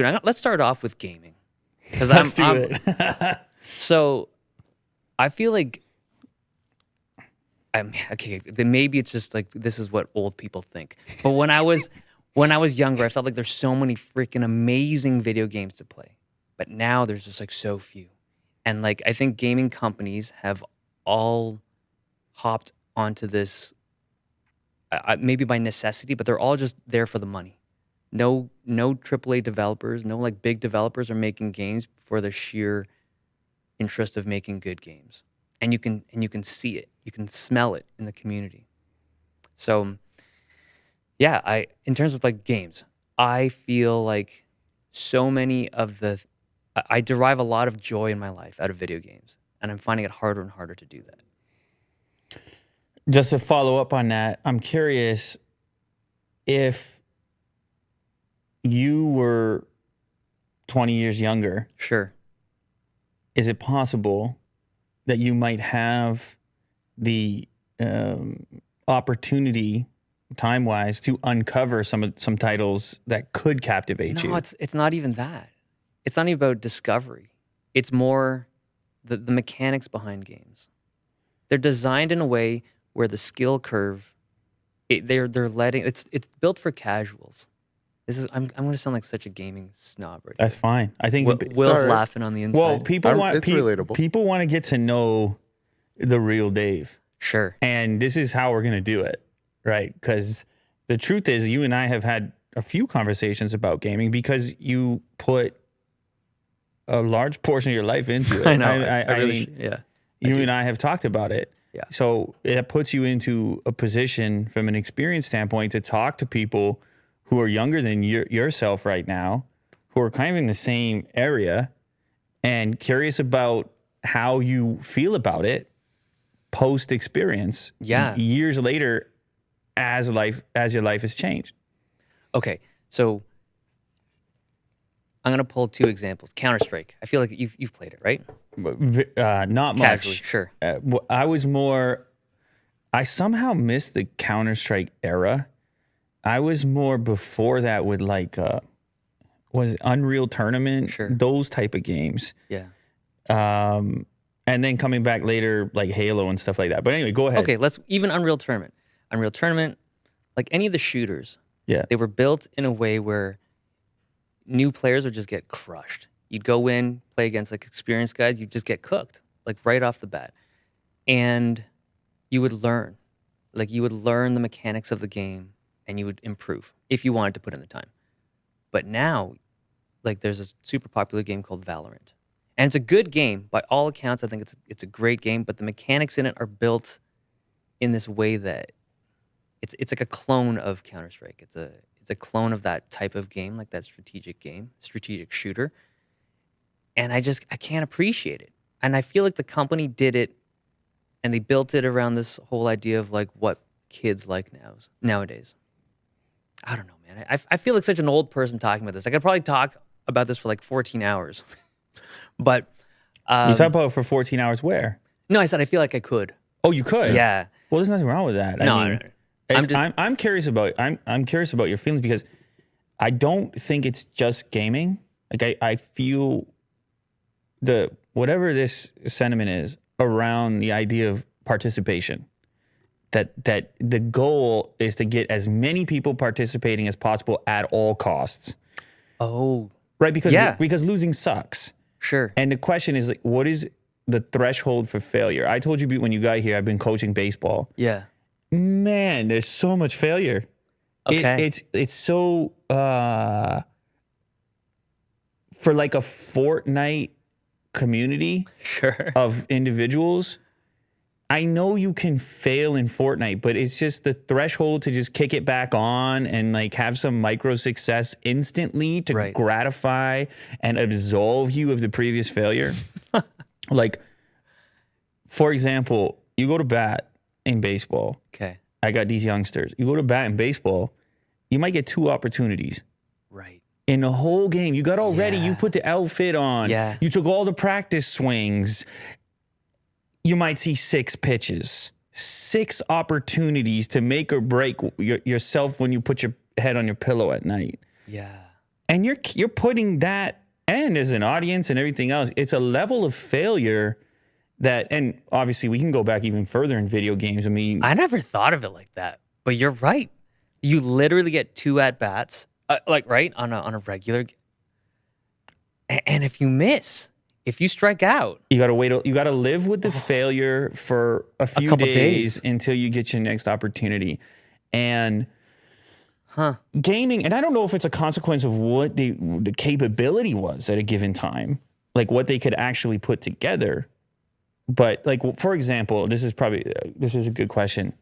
Dude, let's start off with gaming. Because Let's do it. So I feel like okay. Then maybe it's just like this is what old people think. But when I was younger, I felt like there's so many freaking amazing video games to play. But now there's just like so few. And like I think gaming companies have all hopped onto this maybe by necessity, but they're all just there for the money. No AAA developers, no like big developers are making games for the sheer interest of making good games. And you can see it. You can smell it in the community. So yeah, in terms of like games, I feel like so many of I derive a lot of joy in my life out of video games, and I'm finding it harder and harder to do that. Just to follow up on that, I'm curious if you were 20 years younger. Sure. Is it possible that you might have the opportunity, time-wise, to uncover some titles that could captivate you? No, it's not even that. It's not even about discovery. It's more the mechanics behind games. They're designed in a way where the skill curve, they're letting it's built for casuals. I'm going to sound like such a gaming snob right That's fine. I think Will's laughing on the inside. Well, It's relatable. People want to get to know the real Dave. Sure. And this is how we're going to do it, right? Because the truth is, you and I have had a few conversations about gaming because you put a large portion of your life into it. I know. I mean, yeah. you and I have talked about it. Yeah. So it puts you into a position from an experience standpoint to talk to people who are younger than yourself right now, who are kind of in the same area and curious about how you feel about it post experience. Yeah. Years later, as your life has changed. Okay. So I'm going to pull two examples. Counter-Strike. I feel like you've played it, right? Not Casually, much. sure. I somehow missed the Counter-Strike era. I was more before that with like, was it Unreal Tournament? Sure. Those type of games. Yeah. And then coming back later, like Halo and stuff like that. But anyway, go ahead. Okay, even Unreal Tournament. Unreal Tournament, like any of the shooters, Yeah. they were built in a way where new players would just get crushed. You'd go in, play against like experienced guys, you'd just get cooked, like right off the bat. And you would learn. Like you would learn the mechanics of the game and you would improve if you wanted to put in the time. But now, like there's a super popular game called Valorant. And it's a good game. By all accounts, I think it's a great game, but the mechanics in it are built in this way that it's like a clone of Counter-Strike. It's a clone of that type of game, like that strategic shooter. And I can't appreciate it. And I feel like the company did it and they built it around this whole idea of like what kids like nowadays. I don't know, man. I feel like such an old person talking about this. I could probably talk about this for like 14 hours. But you talk about it for 14 hours where? No, I said I feel like I could. Oh, you could? Yeah. Well, there's nothing wrong with that. No. I'm curious about your feelings because I don't think it's just gaming. Like I feel whatever this sentiment is around the idea of participation. That the goal is to get as many people participating as possible at all costs. Oh. Right, because losing sucks. Sure. And the question is like, what is the threshold for failure? I told you when you got here, I've been coaching baseball. Yeah. Man, there's so much failure. Okay. It's so for like a Fortnite community Sure. of individuals. I know you can fail in Fortnite, but it's just the threshold to just kick it back on and like have some micro success instantly to gratify and absolve you of the previous failure. Like, for example, you go to bat in baseball. Okay. I got these youngsters. You go to bat in baseball, you might get 2 opportunities. Right. In the whole game, you got all ready. You put the outfit on. Yeah. You took all the practice swings. You might see 6 pitches, 6 opportunities to make or break yourself when you put your head on your pillow at night. Yeah. And you're putting that, and as an audience and everything else, it's a level of failure that, and obviously we can go back even further in video games. I mean, I never thought of it like that, but you're right. You literally get 2 at bats, like right on a regular, and if you miss, if you strike out, you got to wait. You got to live with the failure for a few couple days days. until you get your next opportunity. And huh? gaming, and I don't know if it's a consequence of what the capability was at a given time, like what they could actually put together. But like, for example, this is a good question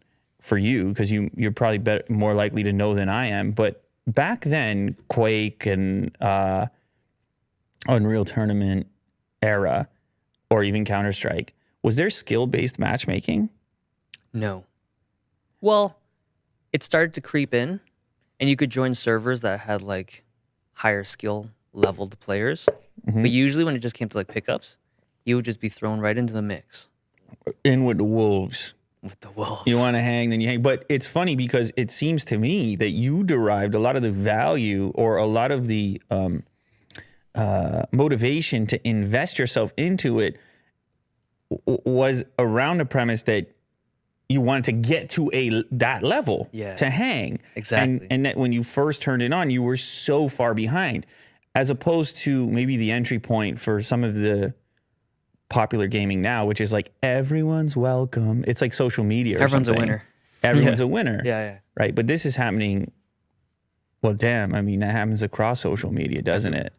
for you because you're probably more likely to know than I am. But back then, Quake and Unreal Tournament era, or even Counter-Strike, was there skill-based matchmaking? No. Well, it started to creep in, and you could join servers that had like higher skill leveled players. But usually when it just came to like pickups, you would just be thrown right into the mix In with the wolves. with the wolves. You want to hang, then you hang. But it's funny because it seems to me that you derived a lot of the value or a lot of the motivation to invest yourself into it was around the premise that you wanted to get to that level to hang. Exactly. And that when you first turned it on, you were so far behind, as opposed to maybe the entry point for some of the popular gaming now, which is like everyone's welcome. It's like social media. Everyone's something. a winner. Everyone's a winner. Yeah. Right. But this is happening. Well, damn. I mean, that happens across social media, doesn't it?